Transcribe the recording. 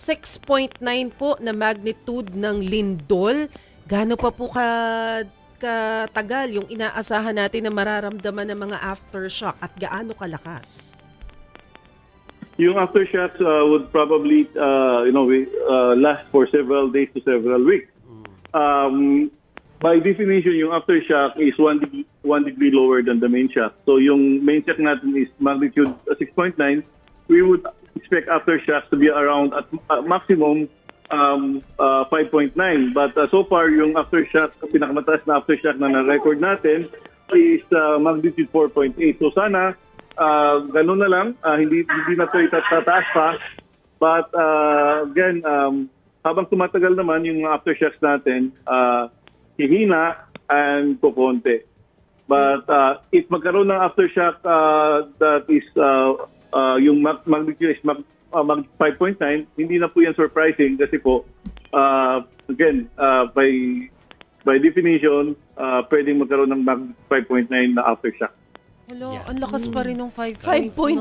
6.9 po na magnitude ng lindol. Gaano pa po katagal yung inaasahan natin na mararamdaman ng mga aftershock at gaano kalakas? Yung aftershocks would probably last for several days to several weeks. By definition, yung aftershock is 1 degree lower than the main shock. So yung main shock natin is magnitude 6.9. We would expect aftershocks to be around at maximum 5.9. But so far, yung aftershock, pinakamataas na aftershock na na-record natin is magnitude 4.8. So sana, ganun na lang, hindi na ito itataas pa. But again, habang tumatagal naman yung aftershocks natin, hihina and kukonti. But if magkaroon ng aftershock that is yung magnitude is 5.9, hindi na po yan surprising kasi po again by definition pwedeng magkaroon ng magnitude 5.9 na aftershock. Hello, ang lakas pa rin ng 5.9.